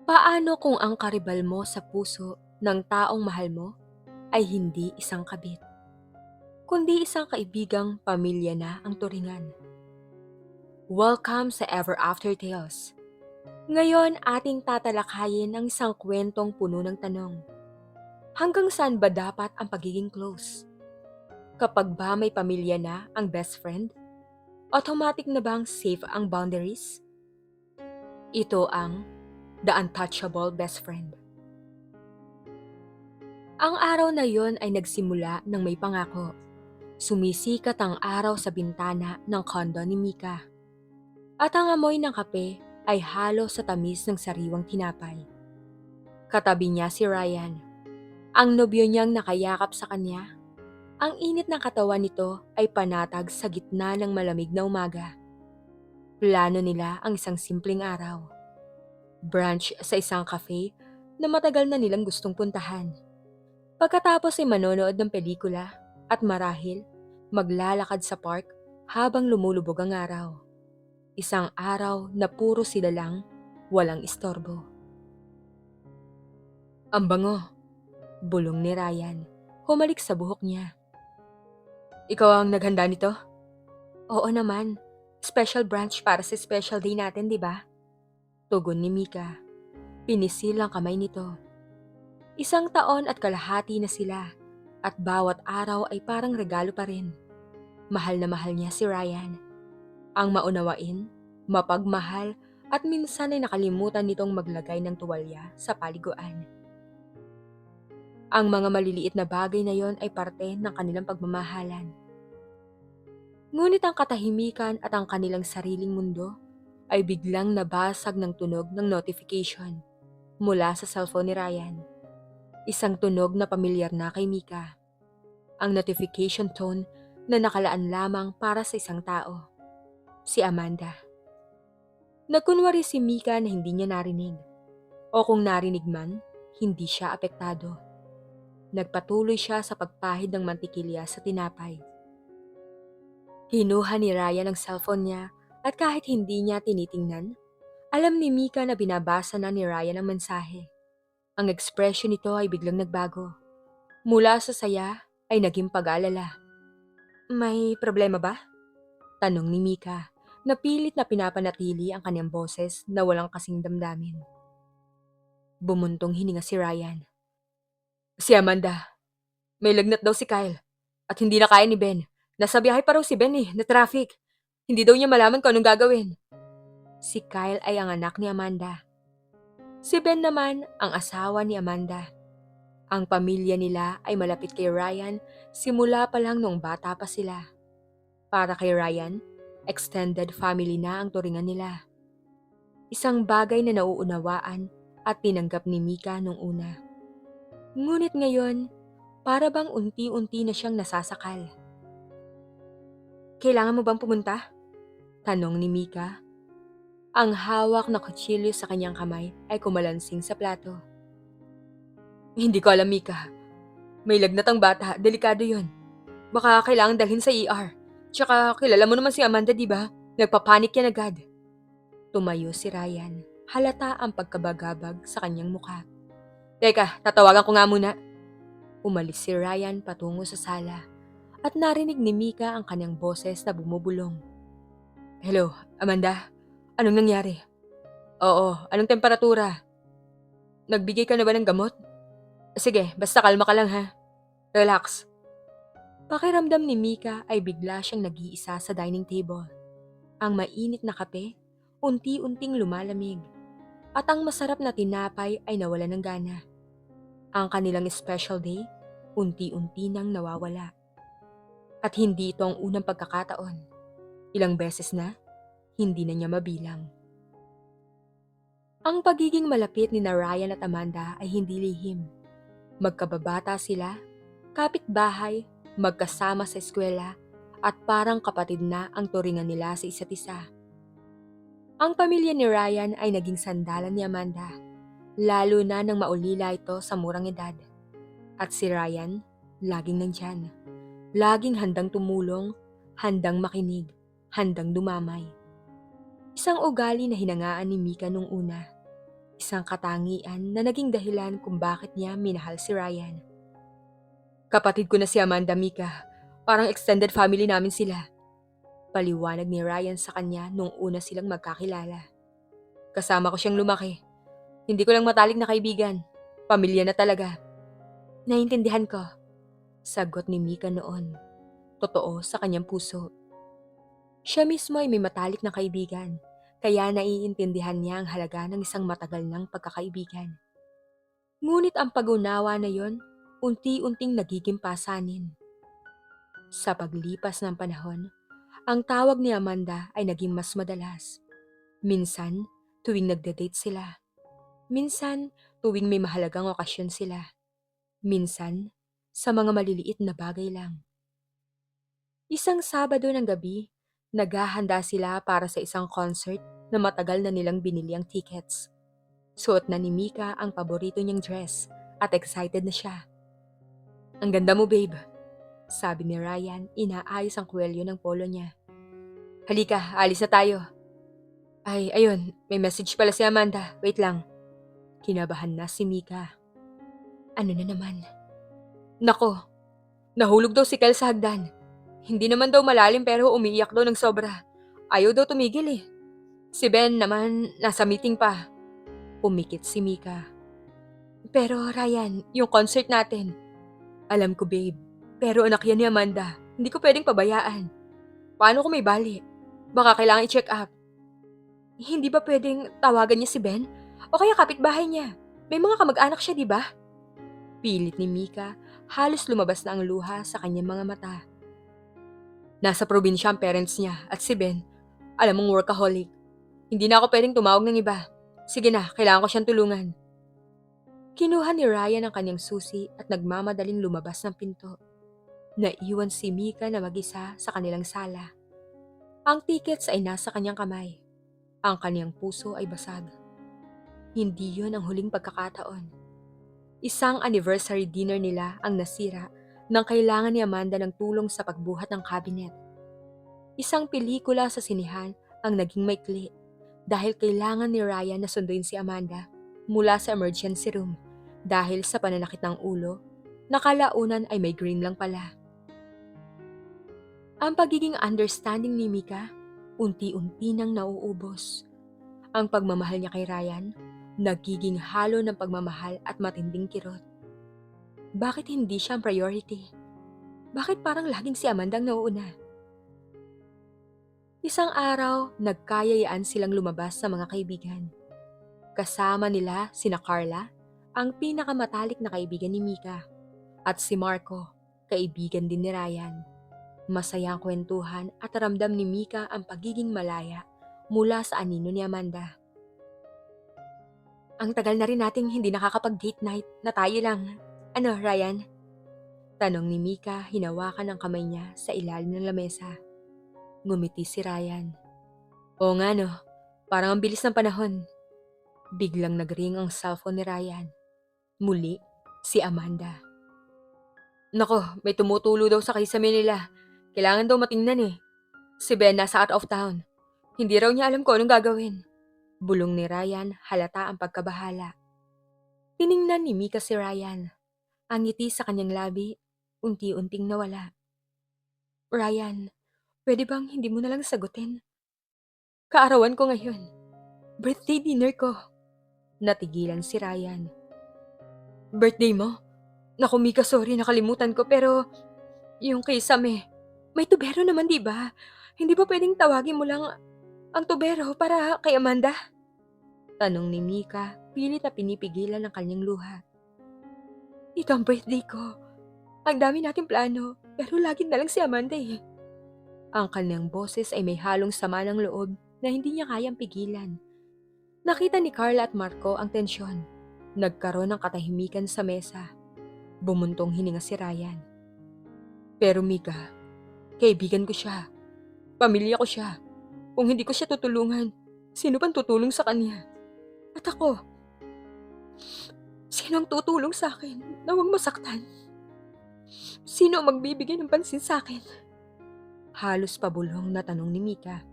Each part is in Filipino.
Paano kung ang karibal mo sa puso ng taong mahal mo ay hindi isang kabit, kundi isang kaibigang pamilya na ang turingan? Welcome sa Ever After Tales. Ngayon ating tatalakayin ang isang kwentong puno ng tanong. Hanggang saan ba dapat ang pagiging close? Kapag ba may pamilya na ang best friend? Automatic na bang safe ang boundaries? Ito ang The Untouchable Best Friend. Ang araw na yon ay nagsimula ng may pangako. Sumisikat ang araw sa bintana ng kondo ni Mika. At ang amoy ng kape ay halo sa tamis ng sariwang tinapay. Katabi niya si Ryan. Ang nobyo niyang nakayakap sa kanya. Ang init ng katawan nito ay panatag sa gitna ng malamig na umaga. Plano nila ang isang simpleng araw. Brunch sa isang cafe na matagal na nilang gustong puntahan. Pagkatapos ay manonood ng pelikula at marahil maglalakad sa park habang lumulubog ang araw. Isang araw na puro sila lang, walang istorbo. Ang bango, bulong ni Ryan. Humalik sa buhok niya. Ikaw ang naghanda nito? Oo naman. Special brunch para sa special day natin, di ba? Tugon ni Mika. Pinisil ang kamay nito. 1 taon at kalahati na sila at bawat araw ay parang regalo pa rin. Mahal na mahal niya si Ryan. Ang maunawain, mapagmahal at minsan ay nakalimutan nitong maglagay ng tuwalya sa paliguan. Ang mga maliliit na bagay na yon ay parte ng kanilang pagmamahalan. Ngunit ang katahimikan at ang kanilang sariling mundo ay biglang nabasag ng tunog ng notification mula sa cellphone ni Ryan. Isang tunog na pamilyar na kay Mika. Ang notification tone na nakalaan lamang para sa isang tao. Si Amanda. Nagkunwari si Mika na hindi niya narinig. O kung narinig man, hindi siya apektado. Nagpatuloy siya sa pagpahid ng mantikilya sa tinapay. Kinuha ni Ryan ang cellphone niya at kahit hindi niya tinitingnan, alam ni Mika na binabasa na ni Ryan ang mensahe. Ang ekspresyon nito ay biglang nagbago. Mula sa saya ay naging pag-alala. May problema ba? Tanong ni Mika, na pilit na pinapanatili ang kanyang boses na walang kasing damdamin. Bumuntong hininga si Ryan. Si Amanda, may lagnat daw si Kyle at hindi na kaya ni Ben. Nasa biyahe pa raw si Ben na traffic. Hindi daw niya malaman kung anong gagawin. Si Kyle ay ang anak ni Amanda. Si Ben naman ang asawa ni Amanda. Ang pamilya nila ay malapit kay Ryan simula pa lang nung bata pa sila. Para kay Ryan, extended family na ang turingan nila. Isang bagay na nauunawaan at tinanggap ni Mika nung una. Ngunit ngayon, para bang unti-unti na siyang nasasakal. Kailangan mo bang pumunta? Tanong ni Mika. Ang hawak na kutsilyo sa kanyang kamay ay kumalansing sa plato. Hindi ko alam, Mika. May lagnat ang bata, delikado yun. Baka kailangan dalhin sa ER. Tsaka kilala mo naman si Amanda, di ba? Nagpapanik yan agad. Tumayo si Ryan. Halata ang pagkabagabag sa kanyang mukha. Teka, tatawagan ko nga muna. Umalis si Ryan patungo sa sala at narinig ni Mika ang kanyang boses na bumubulong. Hello, Amanda. Anong nangyari? Oo, anong temperatura? Nagbigay ka na ba ng gamot? Sige, basta kalma ka lang ha. Relax. Pakiramdam ni Mika ay bigla siyang nag-iisa sa dining table. Ang mainit na kape, unti-unting lumalamig. At ang masarap na tinapay ay nawalan ng gana. Ang kanilang special day, unti-unti nang nawawala. At hindi ito ang unang pagkakataon. Ilang beses na, hindi na niya mabilang. Ang pagiging malapit ni Ryan at Amanda ay hindi lihim. Magkababata sila, kapitbahay, magkasama sa eskwela, at parang kapatid na ang turingan nila sa isa't isa. Ang pamilya ni Ryan ay naging sandalan ni Amanda, lalo na nang maulila ito sa murang edad. At si Ryan, laging nandyan. Laging handang tumulong, handang makinig, handang dumamay. Isang ugali na hinangaan ni Mika nung una. Isang katangian na naging dahilan kung bakit niya minahal si Ryan. Kapatid ko na si Amanda, Mika. Parang extended family namin sila. Paliwanag ni Ryan sa kanya nung una silang magkakilala. Kasama ko siyang lumaki. Hindi ko lang matalik na kaibigan. Pamilya na talaga. Naiintindihan ko. Sagot ni Mika noon. Totoo sa kanyang puso. Siya mismo ay may matalik na kaibigan. Kaya naiintindihan niya ang halaga ng isang matagal ng pagkakaibigan. Ngunit ang pag-unawa na yon, unti-unting nagiging pasanin. Sa paglipas ng panahon, ang tawag ni Amanda ay naging mas madalas. Minsan, tuwing nagde-date sila. Minsan, tuwing may mahalagang okasyon sila. Minsan, sa mga maliliit na bagay lang. Isang Sabado ng gabi, naghahanda sila para sa isang concert na matagal na nilang binili ang tickets. Suot na ni Mika ang paborito niyang dress at excited na siya. Ang ganda mo, babe, sabi ni Ryan, inaayos ang kwelyo ng polo niya. Halika, alis na tayo. Ay, ayun, may message pala si Amanda. Wait lang. Kinabahan na si Mika. Ano na naman? Nako, nahulog daw si Kyle sa hagdan. Hindi naman daw malalim pero umiiyak daw ng sobra. Ayaw daw tumigil eh. Si Ben naman nasa meeting pa. Pumikit si Mika. Pero Ryan, yung concert natin. Alam ko, babe. Pero anak yan ni Amanda. Hindi ko pwedeng pabayaan. Paano kung may bali? Baka kailangan i-check up. Hindi ba pwedeng tawagan niya si Ben? O kaya kapitbahay niya? May mga kamag-anak siya, di ba? Pilit ni Mika, halos lumabas na ang luha sa kanyang mga mata. Nasa probinsya ang parents niya at si Ben, alam mong workaholic. Hindi na ako pwedeng tumawag ng iba. Sige na, kailangan ko siyang tulungan. Kinuha ni Ryan ang kanyang susi at nagmamadaling lumabas ng pinto. Naiwan si Mika na mag-isa sa kanilang sala. Ang tickets ay nasa kanyang kamay. Ang kanyang puso ay basag. Hindi yun ang huling pagkakataon. Isang anniversary dinner nila ang nasira nang kailangan ni Amanda ng tulong sa pagbuhat ng cabinet. Isang pelikula sa sinihan ang naging maikli dahil kailangan ni Ryan na sunduin si Amanda mula sa emergency room dahil sa pananakit ng ulo na kalaunan ay migraine lang pala. Ang pagiging understanding ni Mika, unti-unti nang nauubos. Ang pagmamahal niya kay Ryan, nagiging halo ng pagmamahal at matinding kirot. Bakit hindi siya ang priority? Bakit parang laging si Amanda ang nauuna? Isang araw, nagkayayaan silang lumabas sa mga kaibigan. Kasama nila sina Carla, ang pinakamatalik na kaibigan ni Mika, at si Marco, kaibigan din ni Ryan. Masayang kwentuhan at ramdam ni Mika ang pagiging malaya mula sa anino ni Amanda. Ang tagal na rin nating hindi nakakapag-date night na tayo lang. Ano, Ryan? Tanong ni Mika, hinawakan ang kamay niya sa ilalim ng lamesa. Ngumiti si Ryan. Oo nga no, parang ang bilis ng panahon. Biglang nagring ang cellphone ni Ryan. Muli, si Amanda. Nako, may tumutulo daw sa kisame nila. Kailangan daw matingnan eh. Si Ben nasa out of town. Hindi raw niya alam kung anong gagawin. Bulong ni Ryan, halata ang pagkabahala. Tiningnan ni Mika si Ryan. Ang ngiti sa kanyang labi, unti-unting nawala. Ryan, pwede bang hindi mo nalang sagutin? Kaarawan ko ngayon. Birthday dinner ko. Natigilan si Ryan. Birthday mo? Naku Mika, sorry nakalimutan ko pero yung kisame. May tubero naman di ba? Hindi ba pwedeng tawagin mo lang ang tubero para kay Amanda? Tanong ni Mika, pilit na pinipigilan ng kanyang luha. Ito ang birthday ko. Ang dami nating plano, pero lagi na lang si Amanda eh. Ang kanyang boses ay may halong sama ng loob na hindi niya kayang pigilan. Nakita ni Carla at Marco ang tensyon. Nagkaroon ng katahimikan sa mesa. Bumuntong hininga si Ryan. Pero Mika, kaibigan ko siya. Pamilya ko siya. Kung hindi ko siya tutulungan, sino pang tutulong sa kanya? At ako, sino ang tutulong sa akin na huwag masaktan? Sino ang magbibigay ng pansin sa akin? Halos pabulong na tanong ni Mika.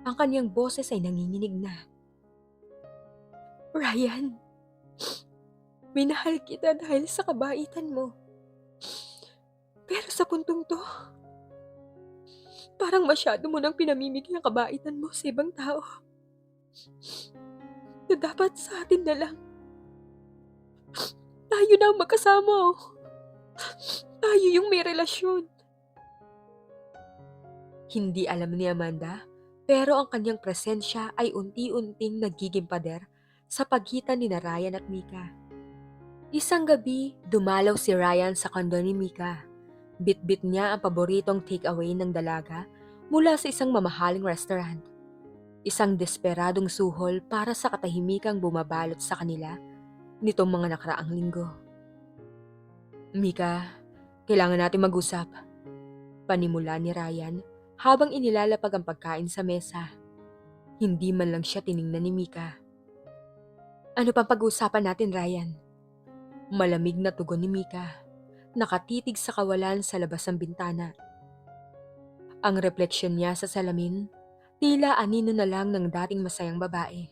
Ang kanyang boses ay nanginginig na. Ryan, minahal kita dahil sa kabaitan mo. Pero sa puntong 'to, parang masyado mo ng pinamimigay ang kabaitan mo sa ibang tao na dapat sa atin na lang. Tayo na ang magkasama, oh. Tayo yung may relasyon. Hindi alam ni Amanda, pero ang kanyang presensya ay unti-unting nagiging pader sa pagitan ni Ryan at Mika. Isang gabi, dumalaw si Ryan sa kondo ni Mika. Bitbit niya ang paboritong takeaway ng dalaga mula sa isang mamahaling restaurant. Isang desperadong suhol para sa katahimikang bumabalot sa kanila nitong mga nakaraang linggo. Mika, kailangan natin mag-usap. Panimula ni Ryan habang inilalapag ang pagkain sa mesa. Hindi man lang siya tiningnan ni Mika. Ano pang pag-uusapan natin, Ryan? Malamig na tugon ni Mika. Nakatitig sa kawalan sa labas ng bintana. Ang refleksyon niya sa salamin, tila anino na lang ng dating masayang babae.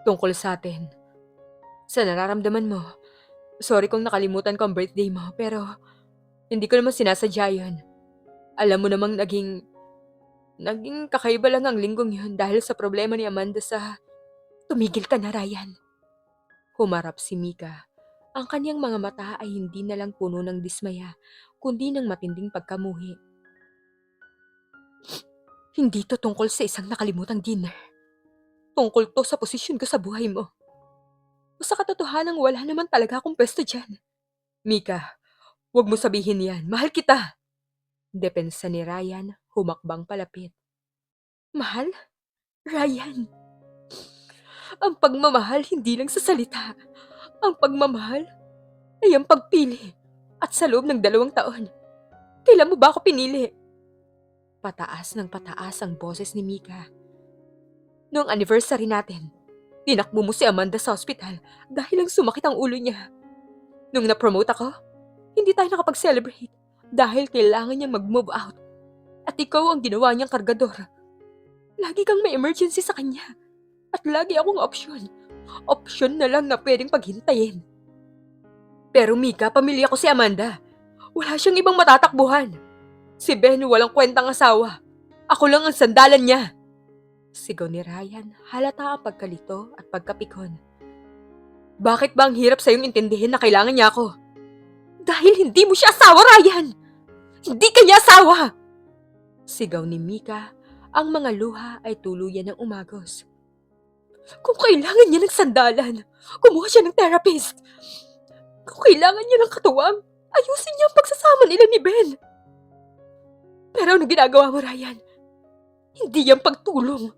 Tungkol sa atin. Sa nararamdaman mo, sorry kung nakalimutan ko ang birthday mo, pero hindi ko naman sinasadya yun. Alam mo namang naging kakaiba lang ang linggong yun dahil sa problema ni Amanda sa... Tumigil ka na, Ryan. Humarap si Mika. Ang kanyang mga mata ay hindi na lang puno ng dismaya, kundi ng matinding pagkamuhi. Hindi to tungkol sa isang nakalimutang dinner. Tungkol to sa posisyon ko sa buhay mo. O sa katotohanang wala naman talaga akong pwesto dyan. Mika, huwag mo sabihin yan. Mahal kita. Depensa ni Ryan, humakbang palapit. Mahal? Ryan, ang pagmamahal hindi lang sa salita. Ang pagmamahal ay ang pagpili. At sa loob ng 2 taon, kailan mo ba ako pinili? Pataas ng pataas ang boses ni Mika. Noong anniversary natin, tinakbo mo si Amanda sa ospital dahil lang sumakit ang ulo niya. Nung na-promote ako, hindi tayo nakapag-celebrate dahil kailangan niyang mag-move out. At ikaw ang ginawa niyang kargador. Lagi kang may emergency sa kanya. At lagi akong opsyon. Opsyon na lang na pwedeng paghintayin. Pero Mika, pamilya ko si Amanda. Wala siyang ibang matatakbuhan. Si Ben walang kwentang asawa. Ako lang ang sandalan niya. Sigaw ni Ryan, halata ang pagkalito at pagkapikon. Bakit ba ang hirap sa'yong intindihin na kailangan niya ako? Dahil hindi mo siya asawa, Ryan! Hindi ka niya asawa! Sigaw ni Mika, ang mga luha ay tuluyan ng umagos. Kung kailangan niya ng sandalan, kumuha siya ng therapist. Kung kailangan niya ng katuwang, ayusin niya ang pagsasama nila ni Ben. Pero ano ginagawa mo, Ryan? Hindi yan pagtulong.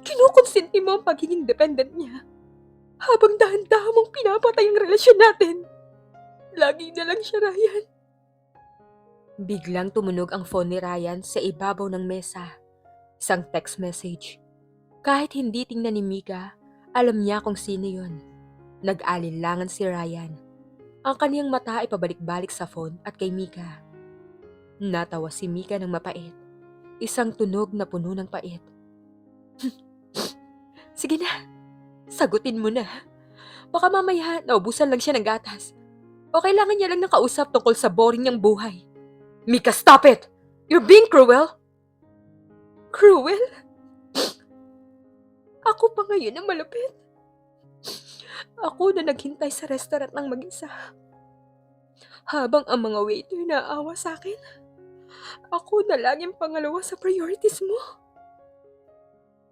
Kinukonsinti mo ang pagiging dependent niya. Habang dahan-dahan mong pinapatay ang relasyon natin. Lagi na lang siya, Ryan. Biglang tumunog ang phone ni Ryan sa ibabaw ng mesa. Isang text message. Kahit hindi tingnan ni Mika, alam niya kung sino yun. Nag-alinlangan si Ryan. Ang kaniyang mata ay pabalik-balik sa phone at kay Mika. Natawa si Mika ng mapait. Isang tunog na puno ng pait. Sige na, sagutin mo na. Baka mamaya naubusan lang siya ng gatas. O kailangan niya lang ng kausap tungkol sa boring niyang buhay. Mika, stop it! You're being cruel! Cruel? Ako pa ngayon ang malapit. Ako na naghintay sa restaurant ng mag-isa. Habang ang mga waiter naawa sa akin, ako na lang yung pangalawa sa priorities mo.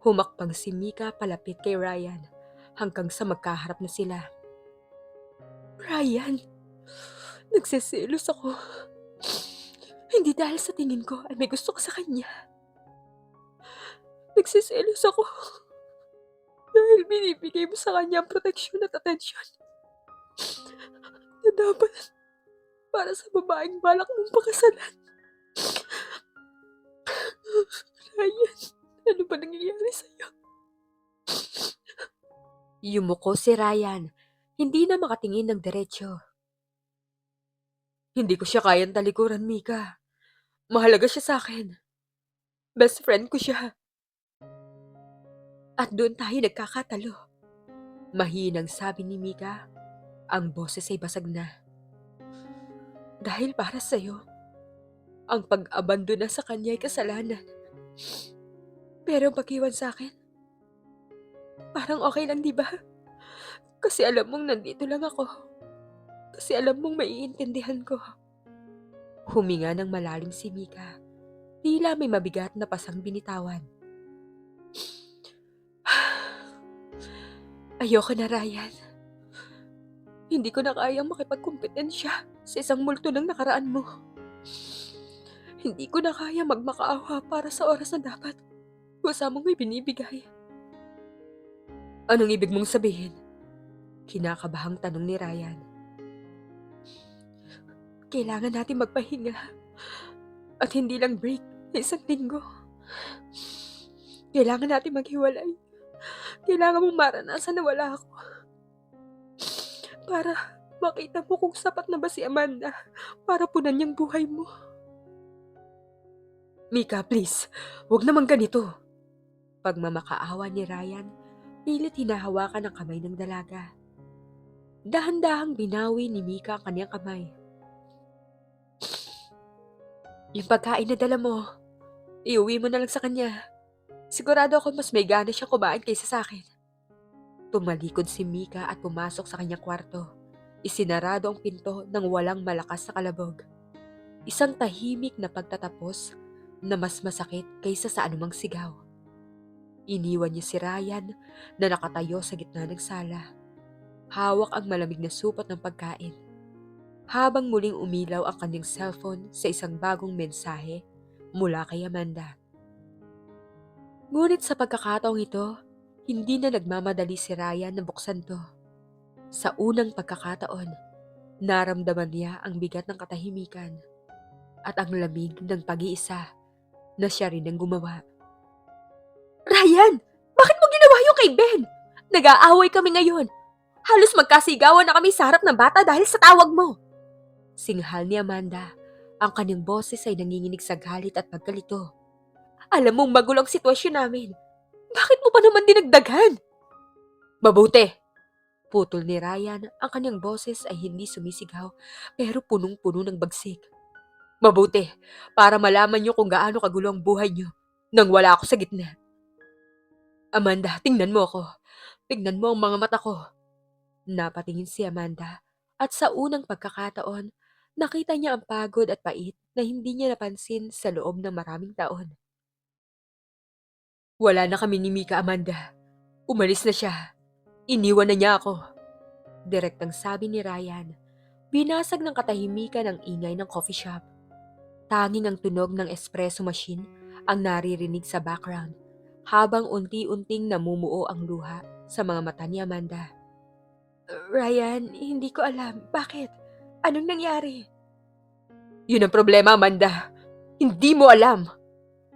Humakbang si Mika palapit kay Ryan hanggang sa magkaharap na sila. Ryan, nagseselos ako. Hindi dahil sa tingin ko ay may gusto ko sa kanya. Nagseselos ako dahil binibigay mo sa kanya ang proteksyon at atensyon na dapat para sa babaeng balak mong pakasalan. Ryan, ano ba nangyayari sa'yo? Yumuko si Ryan, hindi na makatingin ng diretsyo. Hindi ko siya kayang talikuran, Mika. Mahalaga siya sa akin. Best friend ko siya. At doon tayo nagkakatalo. Mahinang sabi ni Mika, ang boses ay basag na. Dahil para sa'yo, ang pag-abandona sa kanya ay kasalanan. Pero pag-iwan sa akin, parang okay lang, di ba? Kasi alam mong nandito lang ako. Kasi alam mong maiintindihan ko. Huminga ng malalim si Mika. Tila may mabigat na pasang binitawan. Ayoko na, Ryan. Hindi ko na kayang makipagkumpetensya sa isang multo ng nakaraan mo. Hindi ko na kaya magmakaawa para sa oras na dapat wasa mong may binibigay. Anong ibig mong sabihin? Kinakabahang tanong ni Ryan. Kailangan natin magpahinga. At hindi lang break na isang linggo. Kailangan natin maghiwalay. Kailangan mong maranasan na wala ako. Para makita mo kung sapat na ba si Amanda para punan niyang buhay mo. Mika, please. Huwag naman ganito. Pagmamakaawa ni Ryan, pilit hinahawakan ang kamay ng dalaga. Dahan-dahang binawi ni Mika ang kanyang kamay. Yung pagkain na dala mo, iuwi mo na lang sa kanya. Sigurado ako mas may gana siyang kumain kaysa sa akin. Tumalikod si Mika at pumasok sa kanyang kwarto. Isinarado ang pinto ng walang malakas na kalabog. Isang tahimik na pagtatapos na mas masakit kaysa sa anumang sigaw. Iniwan niya si Ryan na nakatayo sa gitna ng sala. Hawak ang malamig na supot ng pagkain. Habang muling umilaw ang kanyang cellphone sa isang bagong mensahe mula kay Amanda. Ngunit sa pagkakataong ito, hindi na nagmamadali si Ryan na buksan to. Sa unang pagkakataon, naramdaman niya ang bigat ng katahimikan at ang lamig ng pag-iisa na siya rin ang gumawa. Ryan! Bakit mo ginawa yung kay Ben? Nag-aaway kami ngayon. Halos magkasigawan na kami sa harap ng bata dahil sa tawag mo. Singhal ni Amanda. Ang kanyang boses ay nanginginig sa galit at pagkalito. Alam mong magulo ang sitwasyon namin. Bakit mo pa naman dinagdagan? Mabuti! Putol ni Ryan, ang kanyang boses ay hindi sumisigaw pero punong-puno ng bagsik. Mabuti, para malaman niyo kung gaano kagulo ang buhay niyo nang wala ako sa gitna. Amanda, tingnan mo ako. Tingnan mo ang mga mata ko. Napatingin si Amanda at sa unang pagkakataon, nakita niya ang pagod at pait na hindi niya napansin sa loob ng maraming taon. Wala na kami ni Mika, Amanda. Umalis na siya. Iniwan na niya ako. Direktang sabi ni Ryan. Binasag ng katahimikan ang ingay ng coffee shop. Tanging ang tunog ng espresso machine ang naririnig sa background habang unti-unting namumuo ang luha sa mga mata ni Amanda. Ryan, hindi ko alam. Bakit? Anong nangyari? Yun ang problema, Amanda. Hindi mo alam.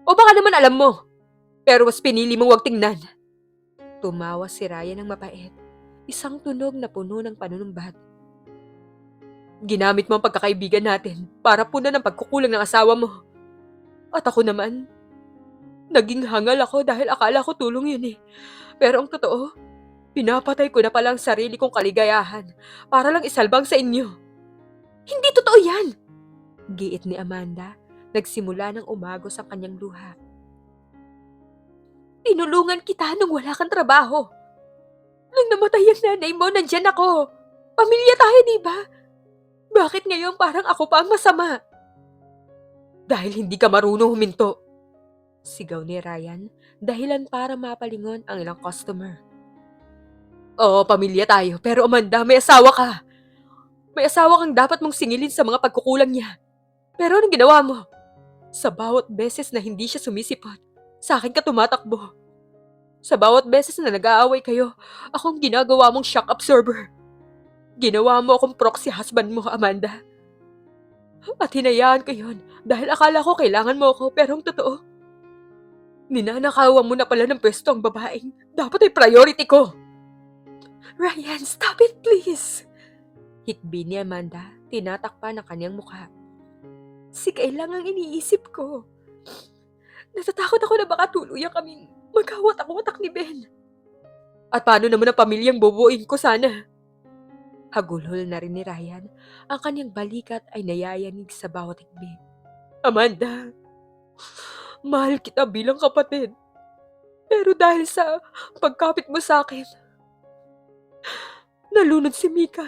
O baka naman alam mo. Pero mas pinili mong wag tingnan. Tumawa si Ryan ng mapait. Isang tunog na puno ng panunumbat. Ginamit mo ang pagkakaibigan natin para punan ang pagkukulang ng asawa mo. At ako naman, naging hangal ako dahil akala ko tulong yun eh. Pero ang totoo, pinapatay ko na pala ang sarili kong kaligayahan para lang isalbang sa inyo. Hindi totoo yan! Giit ni Amanda, nagsimula ng umagos ang kanyang luha. Tinulungan kita nung wala kang trabaho. Nung namatay ang nanay mo, nandyan ako. Pamilya tayo, di ba? Bakit ngayon parang ako pa ang masama? Dahil hindi ka marunong huminto. Sigaw ni Ryan, dahilan para mapalingon ang ilang customer. Oo, pamilya tayo, pero Amanda, may asawa ka. May asawa kang dapat mong singilin sa mga pagkukulang niya. Pero anong ginawa mo? Sa bawat beses na hindi siya sumisipot, sa akin ka tumatakbo. Sa bawat beses na nag-aaway kayo, akong ginagawa mong shock absorber. Ginawa mo akong proxy husband mo, Amanda. At hinayaan ko yun dahil akala ko kailangan mo ako pero ang totoo, ninanakawan mo na pala ng pwesto ang babaeng dapat ay priority ko. Ryan, stop it please! Hikbi ni Amanda, tinatakpan ang kanyang mukha. Si Kayla ang iniisip ko. Natatakot ako na baka tuluyan kaming magkawatak-watak ni Ben. At paano naman ang pamilyang bubuuin ko sana? Hagulhol na rin ni Ryan, ang kanyang balikat ay nayayanig sa bawat higbi. Amanda, mahal kita bilang kapatid. Pero dahil sa pagkapit mo sa akin, nalunod si Mika.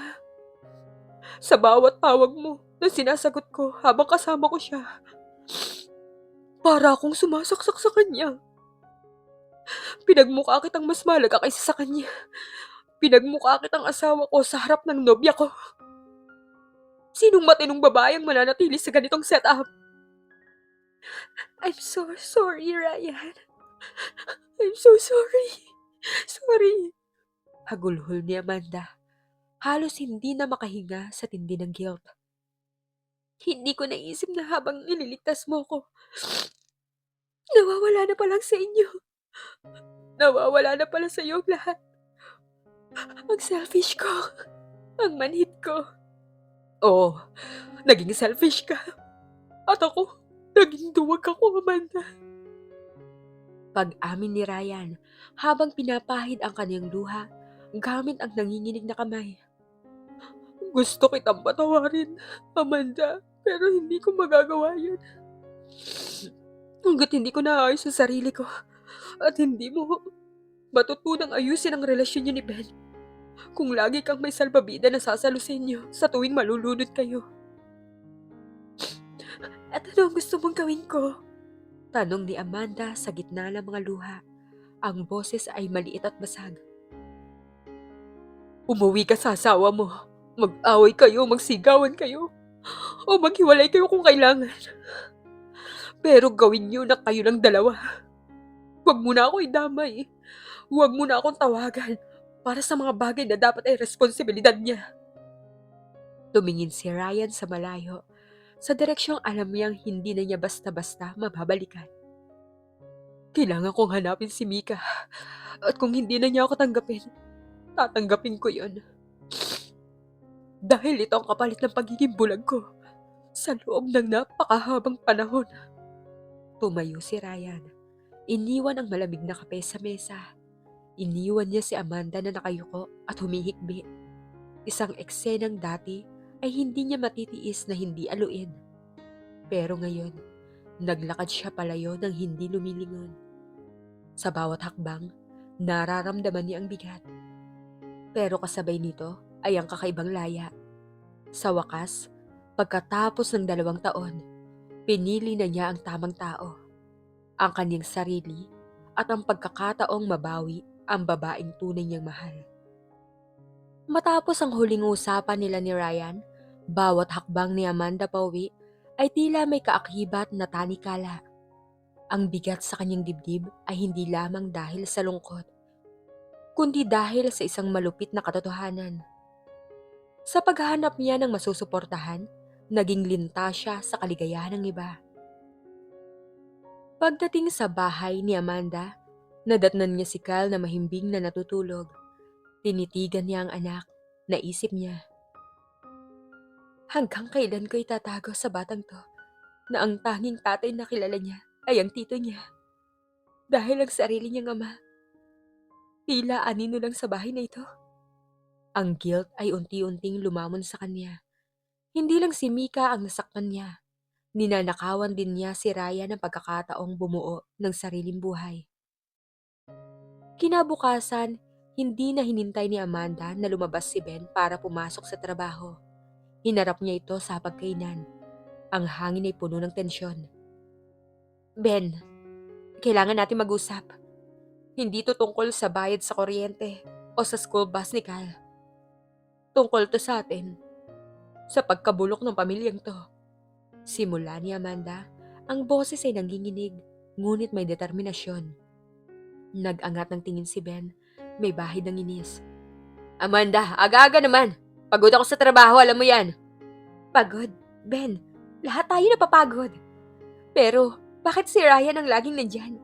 Sa bawat tawag mo na sinasagot ko habang kasama ko siya, para akong sumasaksak sa kanya. Pinagmukha kitang mas mahalaga kaysa sa kanya. Pinagmukha kitang asawa ko sa harap ng nobya ko. Sinong matinong babae ang mananatili sa ganitong setup? I'm so sorry, Ryan. I'm so sorry. Sorry. Hagulhol ni Amanda. Halos hindi na makahinga sa tindi ng guilt. Hindi ko naisip na habang iniligtas mo ko, nawawala na palang sa inyo. Nawawala na pala sa iyo ang lahat. Ang selfish ko. Ang manhid ko. Oo, naging selfish ka. At ako, naging duwag ako, Amanda. Pag-amin ni Ryan habang pinapahid ang kanyang luha gamit ang nanginginig na kamay. Gusto kitang patawarin, Amanda, pero hindi ko magagawa yun. Hanggat hindi ko naayos ang sarili ko at hindi mo matutunang ayusin ang relasyon niyo ni Ben, kung lagi kang may salbabida na sasalusin niyo sa tuwing malulunod kayo. At ano ang gusto mong gawin ko? Tanong ni Amanda sa gitna ng mga luha. Ang boses ay maliit at basag. Umuwi ka sa asawa mo. Mag-away kayo, magsigawan kayo. O maghiwalay kayo kung kailangan. Pero gawin niyo na kayo ng dalawa. Huwag mo na ako idamay. Huwag mo na akong tawagan para sa mga bagay na dapat ay responsibilidad niya. Tumingin si Ryan sa malayo, sa direksyong alam niyang hindi na niya basta-basta mababalikan. Kailangan kong hanapin si Mika. At kung hindi na niya ako tanggapin, tatanggapin ko yon. Dahil ito ang kapalit ng pagiging bulag ko sa loob ng napakahabang panahon. Tumayo si Ryan. Iniwan ang malamig na kape sa mesa. Iniwan niya si Amanda na nakayuko at humihikbi. Isang eksenang dati ay hindi niya matitiis na hindi aluin. Pero ngayon, naglakad siya palayo ng hindi lumilingon. Sa bawat hakbang, nararamdaman niya ang bigat. Pero kasabay nito ay ang kakaibang laya. Sa wakas, pagkatapos ng 2 taon, pinili na niya ang tamang tao, ang kanyang sarili at ang pagkakataong mabawi ang babaeng tunay niyang mahal. Matapos ang huling usapan nila ni Ryan, bawat hakbang ni Amanda pauwi ay tila may kaakibat na tanikala. Ang bigat sa kanyang dibdib ay hindi lamang dahil sa lungkot, kundi dahil sa isang malupit na katotohanan. Sa paghahanap niya ng masusuportahan, naging linta siya sa kaligayahan ng iba. Pagdating sa bahay ni Amanda, nadatnan niya si Kyle na mahimbing na natutulog. Tinitigan niya ang anak, naisip niya. Hanggang kailan ko itatago sa batang to na ang tanging tatay na kilala niya ay ang tito niya? Dahil ang sarili niyang ama, tila anino lang sa bahay na ito. Ang guilt ay unti-unting lumamon sa kanya. Hindi lang si Mika ang nasaktan niya. Ninanakawan din niya si Ryan ng pagkakataong bumuo ng sariling buhay. Kinabukasan, hindi na hinintay ni Amanda na lumabas si Ben para pumasok sa trabaho. Hinarap niya ito sa pagkainan. Ang hangin ay puno ng tensyon. Ben, kailangan natin mag-usap. Hindi to tungkol sa bayad sa kuryente o sa school bus ni Kyle. Tungkol to sa atin. Sa pagkabulok ng pamilyang to. Simula ni Amanda, ang boses ay nanginginig, ngunit may determinasyon. Nag-angat ng tingin si Ben, may bahid ng inis. Amanda, aga-aga naman. Pagod ako sa trabaho, alam mo yan. Pagod? Ben, lahat tayo napapagod. Pero, bakit si Ryan ang laging nandyan?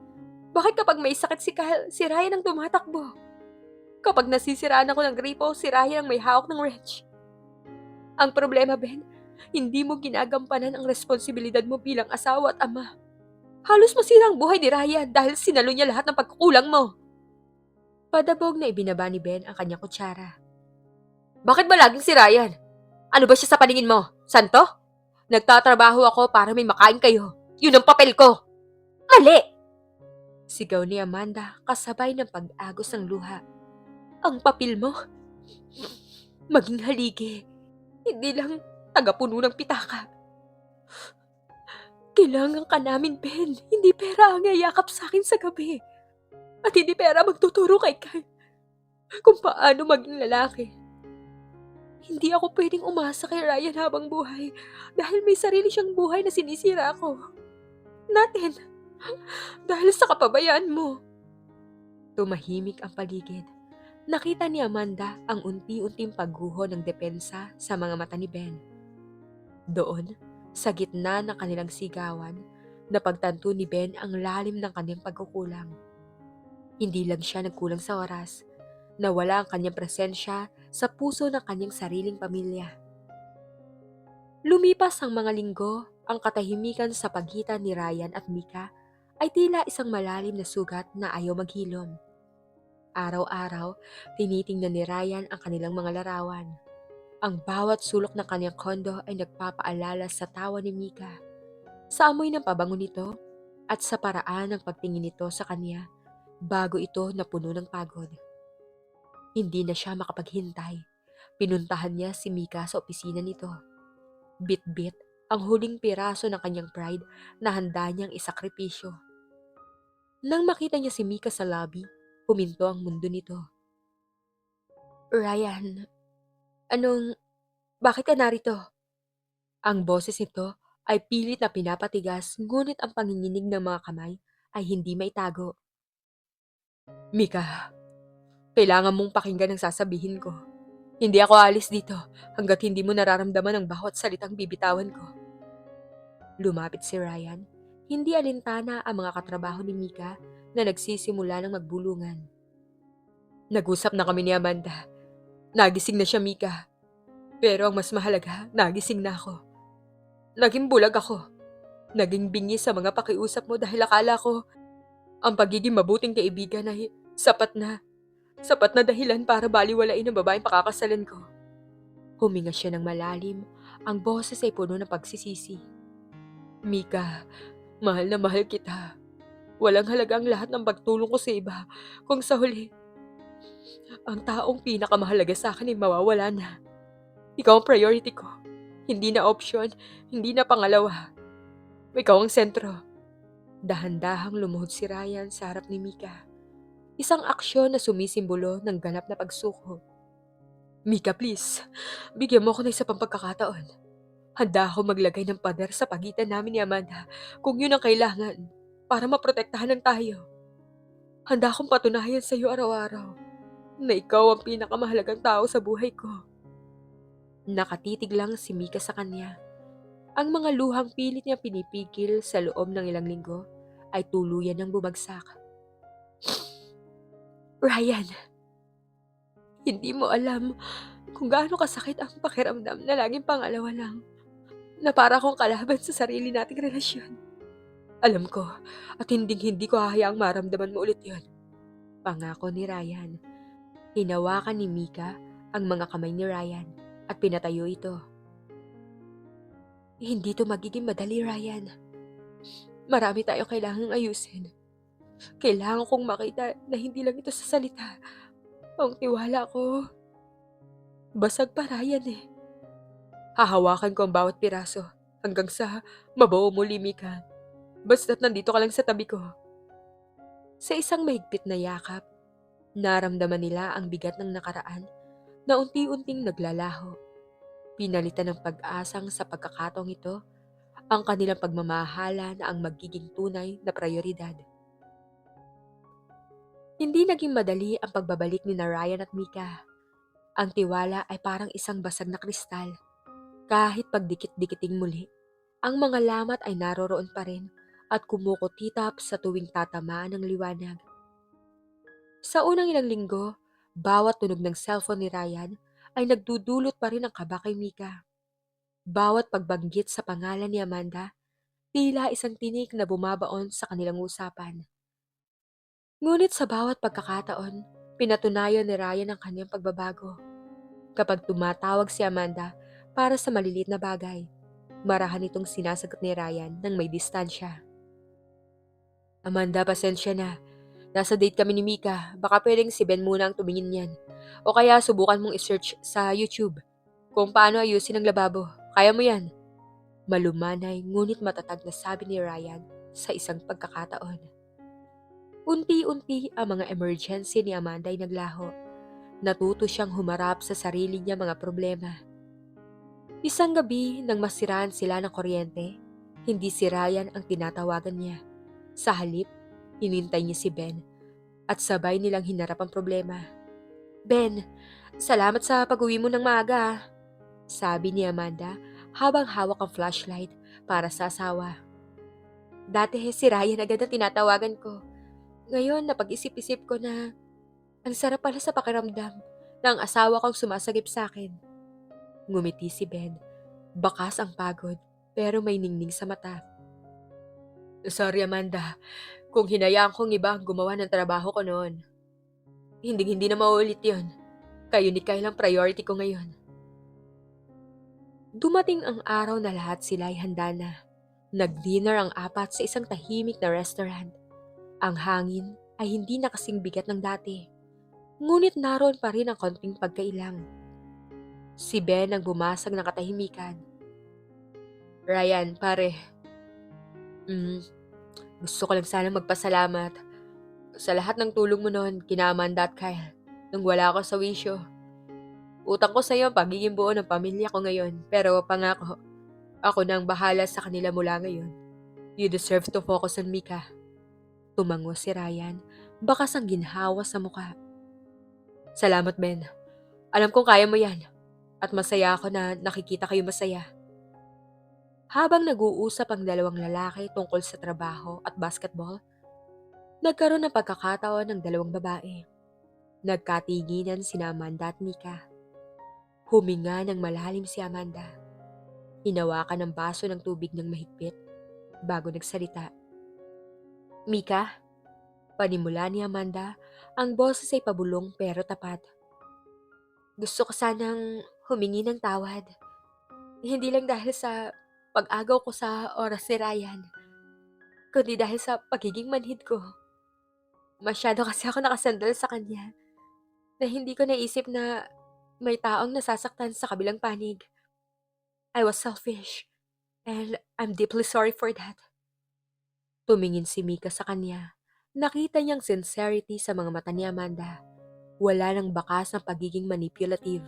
Bakit kapag may sakit si Kyle, si Ryan ang tumatakbo? Kapag nasisiraan ako ng gripo, si Ryan ang may hawak ng wrench. Ang problema, Ben, hindi mo ginagampanan ang responsibilidad mo bilang asawa at ama. Halos masira ang buhay ni Ryan dahil sinalo niya lahat ng pagkukulang mo. Padabog na ibinaba ni Ben ang kanyang kutsara. Bakit ba laging si Ryan? Ano ba siya sa paningin mo? Santo? Nagtatrabaho ako para may makain kayo. Yun ang papel ko. Mali! Sigaw ni Amanda kasabay ng pag-agos ng luha. Ang papel mo? Maging haligi. Hindi lang tagapuno ng pitaka. Kailangan ka namin, Ben. Hindi pera ang yayakap sa akin sa gabi. At hindi pera magtuturo kay Kyle kung paano maging lalaki. Hindi ako pwedeng umasa kay Ryan habang buhay dahil may sarili siyang buhay na sinisira ko. Natin. Dahil sa kapabayaan mo. Tumahimik ang paligid. Nakita ni Amanda ang unti-unting pagguho ng depensa sa mga mata ni Ben. Doon, sa gitna ng kanilang sigawan, napagtanto ni Ben ang lalim ng kanyang pagkukulang. Hindi lang siya nagkulang sa oras, nawala ang kanyang presensya sa puso ng kanyang sariling pamilya. Lumipas ang mga linggo, ang katahimikan sa pagitan ni Ryan at Mika ay tila isang malalim na sugat na ayaw maghilom. Araw-araw, tinitingnan ni Ryan ang kanilang mga larawan. Ang bawat sulok ng kanyang kondo ay nagpapaalala sa tawa ni Mika, sa amoy ng pabango nito at sa paraan ng pagtingin nito sa kanya bago ito napuno ng pagod. Hindi na siya makapaghintay. Pinuntahan niya si Mika sa opisina nito. Bit-bit ang huling piraso ng kanyang pride na handa niyang isakripisyo. Nang makita niya si Mika sa lobby, huminto ang mundo nito. Ryan, bakit ka narito? Ang boses nito ay pilit na pinapatigas ngunit ang panginginig ng mga kamay ay hindi maitago. Mika, kailangan mong pakinggan ang sasabihin ko. Hindi ako alis dito hanggat hindi mo nararamdaman ang bawat salitang bibitawan ko. Lumapit si Ryan. Hindi alintana ang mga katrabaho ni Mika na nagsisimula ng magbulungan. Nag-usap na kami ni Amanda. Nagising na siya, Mika. Pero ang mas mahalaga, nagising na ako. Naging bulag ako. Naging bingi sa mga pakiusap mo dahil akala ko ang pagiging mabuting kaibigan ay sapat na dahilan para baliwalain ang babaeng pakakasalan ko. Huminga siya ng malalim, ang boses ay puno ng pagsisisi. Mika, mahal na mahal kita. Walang halaga ang lahat ng pagtulong ko sa iba kung sa huli, ang taong pinakamahalaga sa akin ay mawawala na. Ikaw ang priority ko. Hindi na option, hindi na pangalawa. Ikaw ang sentro. Dahan-dahang lumuhod si Ryan sa harap ni Mika. Isang aksyon na sumisimbolo ng ganap na pagsuko. Mika, please. Bigyan mo ako ng isa pang pagkakataon. Handa ako maglagay ng pader sa pagitan namin ni Amanda kung yun ang kailangan para maprotektahan ng tayo. Handa akong patunayan sa iyo araw-araw na ikaw ang pinakamahalagang tao sa buhay ko. Nakatitig lang si Mika sa kanya. Ang mga luhang pilit niya pinipigil sa loob ng ilang linggo ay tuluyan ng bumagsak. Ryan, hindi mo alam kung gaano kasakit ang pakiramdam na laging pangalawa lang, na para akong kalaban sa sarili nating relasyon. Alam ko, at hindi ko hahayaang maramdaman mo ulit yon. Pangako ni Ryan. Hinawakan ni Mika ang mga kamay ni Ryan at pinatayo ito. Hindi to magiging madali, Ryan. Marami tayo kailangang ayusin. Kailangan kong makita na hindi lang ito sa salita. Ang tiwala ko, basag pa, Ryan eh. Hahawakan ko ang bawat piraso hanggang sa mabuo muli, Mika. Basta't nandito ka lang sa tabi ko. Sa isang mahigpit na yakap, naramdaman nila ang bigat ng nakaraan na unti-unting naglalaho. Pinalitan ng pag-asang sa pagkakataong ito ang kanilang pagmamahala na ang magiging tunay na prioridad. Hindi naging madali ang pagbabalik ni Ryan at Mika. Ang tiwala ay parang isang basag na kristal. Kahit pagdikit-dikiting muli, ang mga lamat ay naroroon pa rin at kumukutitap sa tuwing tatamaan ng liwanag. Sa unang ilang linggo, bawat tunog ng cellphone ni Ryan ay nagdudulot pa rin ng kaba kay Mika. Bawat pagbanggit sa pangalan ni Amanda, tila isang tinik na bumabaon sa kanilang usapan. Ngunit sa bawat pagkakataon, pinatunayan ni Ryan ang kanyang pagbabago. Kapag tumatawag si Amanda para sa maliliit na bagay, marahan itong sinasagot ni Ryan ng may distansya. Amanda, pasensya na. Nasa date kami ni Mika. Baka pwedeng si Ben muna ang tumingin yan. O kaya subukan mong isearch sa YouTube kung paano ayusin ang lababo. Kaya mo yan. Malumanay ngunit matatag na sabi ni Ryan sa isang pagkakataon. Unti-unti ang mga emergency ni Amanda ay naglaho. Natuto siyang humarap sa sarili niya mga problema. Isang gabi nang masiraan sila ng kuryente, hindi si Ryan ang tinatawagan niya. Sa halip, hinintay niya si Ben at sabay nilang hinarap ang problema. Ben, salamat sa pag-uwi mo ng maaga, sabi ni Amanda habang hawak ang flashlight para sa asawa. Dati si Ryan agad ang tinatawagan ko. Ngayon napag-isip-isip ko na ang sarap pala sa pakiramdam na ang asawa kong sumasagip sa akin. Ngumiti si Ben. Bakas ang pagod pero may ningning sa mata. Sorry Amanda, kung hinayaan kong iba ang gumawa ng trabaho ko noon. Hindi na mauulit yon. Kayo ni Kyle ang priority ko ngayon. Dumating ang araw na lahat sila ay handa na. Nag-dinner ang apat sa isang tahimik na restaurant. Ang hangin ay hindi na kasing bigat ng dati. Ngunit naroon pa rin ang konting pagkailang. Si Ben ang bumasag ng katahimikan. Ryan, pare, gusto ko lang sana magpasalamat sa lahat ng tulong mo noon kina Amanda at Kyle nung wala ako sa wisyo. Utang ko sa iyo ang pagiging buo ng pamilya ko ngayon, pero pangako, ako na ang bahala sa kanila mula ngayon. You deserve to focus on Mika. Tumango si Ryan, bakas ang ginhawa sa muka. Salamat, Ben. Alam kong kaya mo yan. At masaya ako na nakikita kayo masaya. Habang nag-uusap ang dalawang lalaki tungkol sa trabaho at basketball, nagkaroon ng pagkakataon ng dalawang babae. Nagkatinginan sina Amanda at Mika. Huminga ng malalim si Amanda. Hinawakan ng baso ng tubig ng mahigpit bago nagsalita. Mika, panimula ni Amanda, ang boses ay pabulong pero tapat. Gusto ko sanang humingi ng tawad. Hindi lang dahil sa pag-agaw ko sa oras ni Ryan, kundi dahil sa pagiging manhid ko. Masyado kasi ako nakasandal sa kanya na hindi ko naisip na may taong nasasaktan sa kabilang panig. I was selfish and I'm deeply sorry for that. Tumingin si Mika sa kanya. Nakita niyang sincerity sa mga mata ni Amanda. Wala nang bakas ng pagiging manipulative,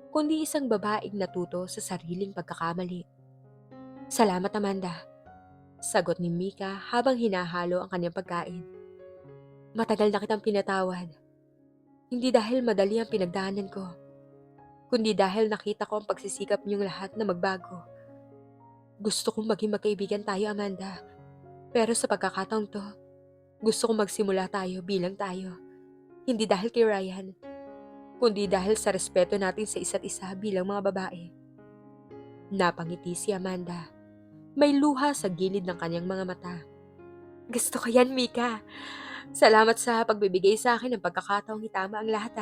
kundi isang babaeng natuto sa sariling pagkakamali. Salamat Amanda, sagot ni Mika habang hinahalo ang kanyang pagkain. Matagal na kitang pinatawad. Hindi dahil madali ang pinagdaanan ko, kundi dahil nakita ko ang pagsisikap niyong lahat na magbago. Gusto kong maging magkaibigan tayo, Amanda. Pero sa pagkakataong to, gusto kong magsimula tayo bilang tayo. Hindi dahil kay Ryan, kundi dahil sa respeto natin sa isa't isa bilang mga babae. Napangiti si Amanda. May luha sa gilid ng kanyang mga mata. Gusto ko yan, Mika. Salamat sa pagbibigay sa akin ng pagkakataong itama ang lahat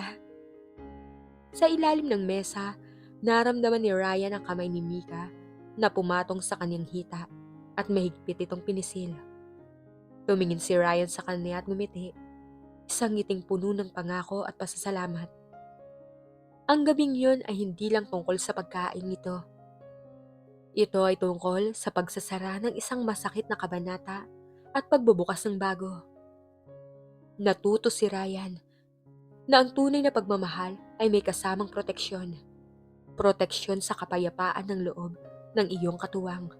Sa ilalim ng mesa, naramdaman ni Ryan ang kamay ni Mika na pumatong sa kanyang hita at mahigpit itong pinisil. Tumingin si Ryan sa kanya at ngumiti, isang ngiting puno ng pangako at pasasalamat. Ang gabing yun ay hindi lang tungkol sa pagkain nito. Ito ay tungkol sa pagsasara ng isang masakit na kabanata at pagbubukas ng bago. Natuto si Ryan na ang tunay na pagmamahal ay may kasamang proteksyon. Proteksyon sa kapayapaan ng loob ng iyong katuwang.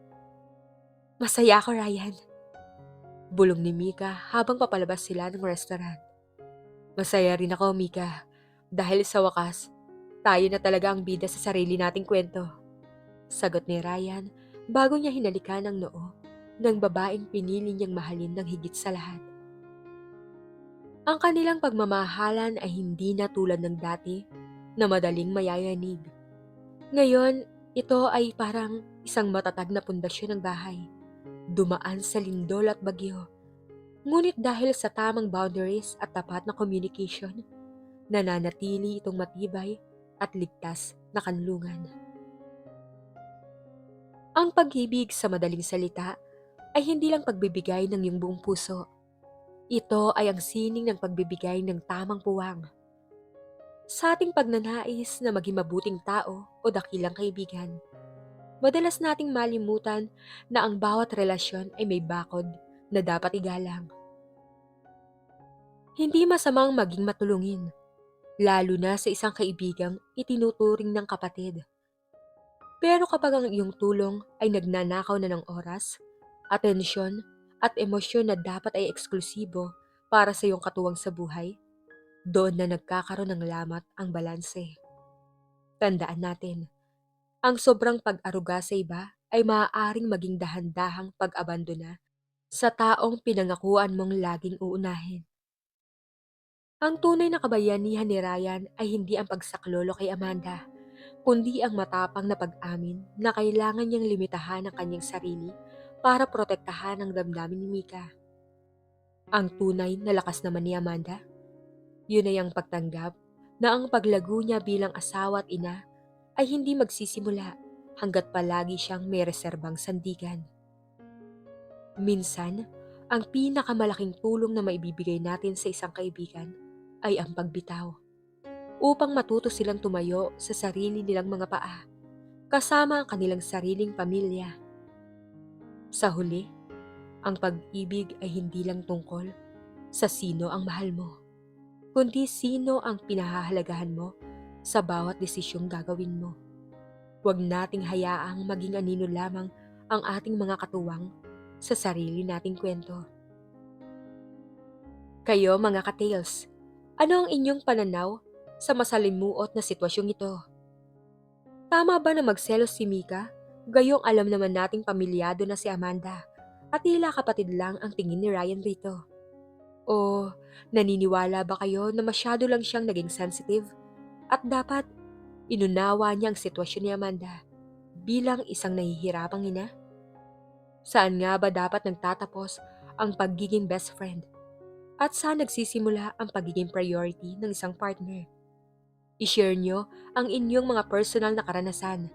Masaya ako, Ryan. Bulong ni Mika habang papalabas sila ng restaurant. Masaya rin ako, Mika. Dahil sa wakas, tayo na talaga ang bida sa sarili nating kwento. Sagot ni Ryan bago niya hinalikan ang noo ng babaeng pinili niyang mahalin ng higit sa lahat. Ang kanilang pagmamahalan ay hindi na tulad ng dati na madaling mayayanig. Ngayon, ito ay parang isang matatag na pundasyon ng bahay. dumaan sa lindol at bagyo. Ngunit dahil sa tamang boundaries at tapat na communication, nananatili itong matibay at ligtas na kanlungan. Ang pag-ibig sa madaling salita ay hindi lang pagbibigay ng iyong buong puso. Ito ay ang sining ng pagbibigay ng tamang puwang. Sa ating pagnanais na maging mabuting tao o dakilang kaibigan, madalas nating malimutan na ang bawat relasyon ay may bakod na dapat igalang. Hindi masamang maging matulungin, lalo na sa isang kaibigang itinuturing ng kapatid. Pero kapag ang iyong tulong ay nagnanakaw na ng oras, atensyon, at emosyon na dapat ay eksklusibo para sa iyong katuwang sa buhay, doon na nagkakaroon ng lamat ang balanse. Tandaan natin, ang sobrang pag-aruga sa iba ay maaaring maging dahan-dahang pag-abandona sa taong pinangakuan mong laging uunahin. Ang tunay na kabayanihan ni Ryan ay hindi ang pagsaklolo kay Amanda, kundi ang matapang na pag-amin na kailangan niyang limitahan ang kanyang sarili para protektahan ang damdamin ni Mika. Ang tunay na lakas naman ni Amanda, yun ay ang pagtanggap na ang paglago niya bilang asawa at ina ay hindi magsisimula hanggat palagi siyang may reserbang sandigan. Minsan, ang pinakamalaking tulong na maibibigay natin sa isang kaibigan ay ang pagbitaw upang matuto silang tumayo sa sarili nilang mga paa kasama ang kanilang sariling pamilya. Sa huli, ang pag-ibig ay hindi lang tungkol sa sino ang mahal mo, kundi sino ang pinahahalagahan mo sa bawat desisyong gagawin mo. Huwag nating hayaang maging anino lamang ang ating mga katuwang sa sarili nating kwento. Kayo mga ka-tales, ano ang inyong pananaw sa masalimuot na sitwasyong ito? Tama ba na magselos si Mika, gayong alam naman nating pamilyado na si Amanda at tila kapatid lang ang tingin ni Ryan rito? O naniniwala ba kayo na masyado lang siyang naging sensitive at dapat inunawa niya ang sitwasyon ni Amanda bilang isang nahihirapang ina? Saan nga ba dapat nagtatapos ang pagiging best friend? At saan nagsisimula ang pagiging priority ng isang partner? I-share nyo ang inyong mga personal na karanasan,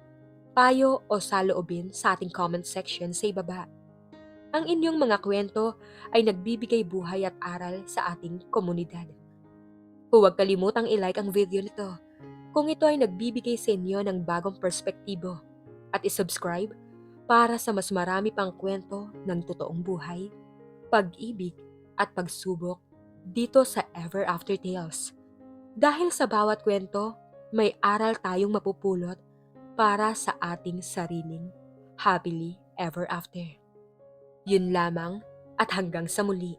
payo o saloobin sa ating comment section sa ibaba. Ang inyong mga kwento ay nagbibigay buhay at aral sa ating komunidad. Huwag kalimutang i-like ang video nito kung ito ay nagbibigay sa inyo ng bagong perspektibo at i-subscribe para sa mas marami pang kwento ng totoong buhay, pag-ibig at pagsubok dito sa Ever After Tales. Dahil sa bawat kwento, may aral tayong mapupulot para sa ating sariling happily ever after. Yun lamang at hanggang sa muli.